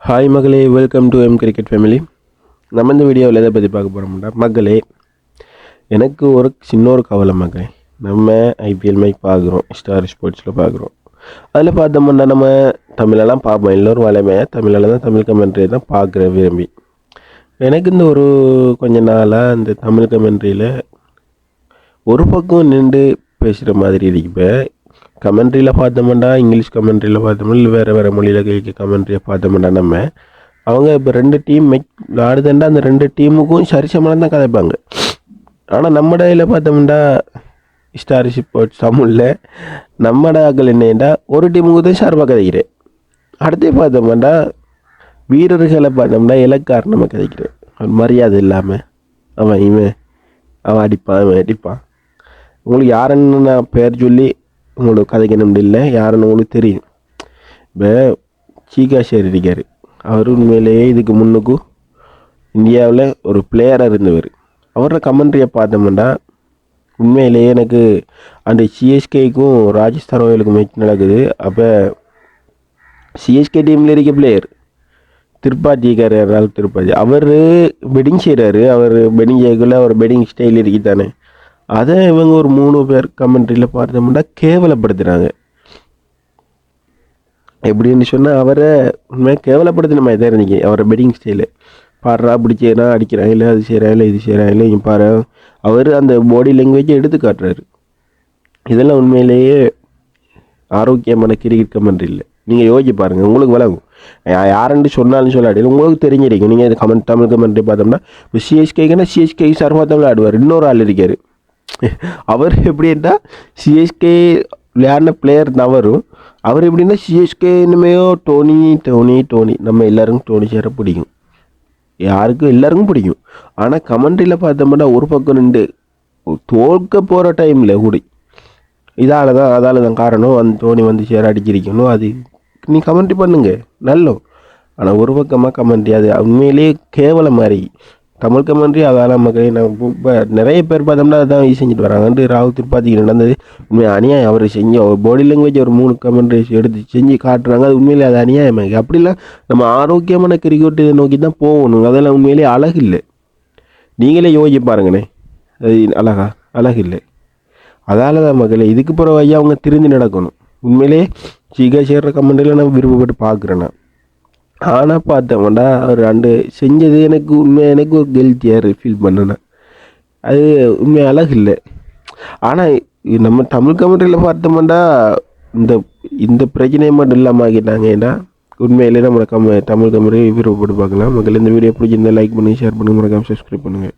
Hi மகளே, welcome to M cricket family. நம்ம இந்த வீடியோவில் எதை பற்றி பார்க்க போகிறோம்னா, மகளே எனக்கு ஒரு கவலை மகளே. நம்ம ஐபிஎல் மேட்ச் பார்க்குறோம், ஸ்டார் ஸ்போர்ட்ஸில் பார்க்குறோம். அதில் பார்த்தோம்னா நம்ம தமிழெல்லாம் பார்ப்போம், எல்லோரும் வளமையாக தமிழில் தான், தமிழ் கமெண்ட்ரி தான் பார்க்குற விரும்பி. எனக்கு இந்த கொஞ்ச நாளாக இந்த தமிழ் கமெண்ட்ரியில் ஒரு பக்கம் நின்று பேசுகிற மாதிரி இருக்கு. கமெண்ட்ரியில் பார்த்தோம்னா, இங்கிலீஷ் கமெண்ட்ரியில் பார்த்தோம்னா, இல்லை வேறு மொழியில் கேட்க கமெண்ட்ரியை பார்த்தோம்னா, அவங்க இப்போ 2 டீம் ஆடுதுண்டா அந்த 2 டீமுக்கும் சரிசமமாக தான் கதைப்பாங்க. ஆனால் நம்ம இடையில பார்த்தோம்னா, ஸ்டார் ஸ்போர்ட்ஸ் தமிழில் நம்ம ஆக்கள் என்னென்னா ஒரு டீமுக்கு தான் சார்பாக கதைக்கிறேன். அடுத்து பார்த்தோம்னா வீரர்களை பார்த்தோம்னா இலக்காரணமாக கதைக்கிறேன். அவன் மரியாதை இல்லாமல் அவன் அடிப்பான், அவன் அடிப்பான். உங்களுக்கு யாருன்னு நான் பேர் சொல்லி உங்களுக்கு கதைக்கணும் இல்லை, யாருன்னு உங்களுக்கு தெரியும். இப்போ சீகாஷேர் இருக்கார், அவர் உண்மையிலேயே இதுக்கு முன்னுக்கும் இந்தியாவில் ஒரு பிளேயராக இருந்தவர். அவரோட கமெண்ட்ரியை பார்த்தோம்னா உண்மையிலேயே எனக்கு அந்த சிஎஸ்கேக்கும் ராஜஸ்தான் ராயலுக்கும் மேட்ச் நடக்குது. அப்போ சிஎஸ்கே டீமில் இருக்க பிளேயர் திருப்பாச்சி இருக்கார், திருப்பாச்சி அவர் பெட்டிங் செய்கிறாரு. அவர் பெட்டிங் செய்யக்குள்ள அவர் பெட்டிங் ஸ்டைல் இருக்குதானே, அதை இவங்க ஒரு 3 பேர் கமெண்ட்ரியில் பார்த்தோம்னா கேவலப்படுத்துகிறாங்க. எப்படின்னு சொன்னால் அவரை உண்மையாக கேவலப்படுத்தின மாதிரி தான் இருந்துச்சு. அவரை பெட்டிங் ஸ்டைலு பாடுறா, பிடிச்சேனா அடிக்கிறான், இல்லை அது செய்கிறான், இல்லை இது செய்கிறான், இல்லை இங்கே பாரு, அவர் அந்த பாடி லாங்குவேஜை எடுத்து காட்டுறாரு. இதெல்லாம் உண்மையிலேயே ஆரோக்கியமான கிரிக்கெட் கமெண்ட்ரி இல்லை. நீங்கள் யோசிச்சு பாருங்கள், உங்களுக்கு விளங்கும். யாருன்னு சொன்னாலும் சொல்லாடி உங்களுக்கு தெரிஞ்சிருக்கும். நீங்கள் இந்த தமிழ் கமெண்ட்ரி பார்த்தோம்னா, இப்போ சிஎஸ்கே சார்பாக தமிழ் ஆடுவார். இன்னொரு ஆள் இருக்கார், அவர் எப்படின்னா சிஎஸ்கே விளையாடின பிளேயர் நவரும். அவர் எப்படின்னா சிஎஸ்கே இனிமையோ டோனி நம்ம எல்லாருக்கும் டோனி சேர பிடிக்கும், யாருக்கும் எல்லாருக்கும் பிடிக்கும். ஆனால் கமெண்ட்ரியில் பார்த்தோம்னா ஒரு பக்கம் நின்று தோற்க போகிற டைமில் கூடி அதால் தான் காரணம் அந்த டோனி வந்து சேர அடிச்சிருக்கணும். அது நீ கமெண்ட்ரி பண்ணுங்க நல்லோ. ஆனால் ஒரு பக்கமாக கமெண்ட்ரி அது உண்மையிலேயே கேவலம் மாதிரி தமிழ் கமெண்ட்ரி. அதால் மக்களே நான் இப்போ நிறைய பேர் பார்த்தோம்னா அதான் செஞ்சுட்டு வராங்க. ராகுல் திரிபாதிக்கு நடந்தது உண்மையாக அநியாயம். அவர் செஞ்ச பாடி லாங்குவேஜ் ஒரு 3 கமெண்ட்ரி எடுத்து செஞ்சு காட்டுறாங்க. அது உண்மையிலே அது அநியாயமாக. அப்படிலாம் நம்ம ஆரோக்கியமான கிரிக்கெட் இதை நோக்கி தான் போகணும். அதெல்லாம் உண்மையிலே அழகு இல்லை. நீங்களே யோசிச்சு பாருங்கண்ணே, அது அழகு இல்லை. அதால் தான் மக்களே இதுக்கு பிறகு ஐயா அவங்க திருந்தி நடக்கணும். உண்மையிலே சீக்கா சேர்ற கமெண்ட்ரியில் நான் விருப்பப்பட்டு பார்க்குறேன்னா. ஆனால் பார்த்தோம்னா அவர் 2 செஞ்சது எனக்கு ஒரு கெல்த்தியாக ஃபீல் பண்ணேன். அது உண்மையாக அழகு இல்லை. ஆனால் நம்ம தமிழ் கமெண்ட்ரியில் பார்த்தோம்னா இந்த பிரச்சனையை மட்டும் இல்லாமல் ஆக்கிட்டாங்க. ஏன்னா உண்மையிலே நம்ம தமிழ் கமெண்ட்ரி விருப்பப்பட்டு பார்க்கலாம். மக்கள் இந்த வீடியோ பிடிச்சிருந்தால் லைக் பண்ணி ஷேர் பண்ணுங்கள், மறக்காமல் சப்ஸ்கிரைப் பண்ணுங்கள்.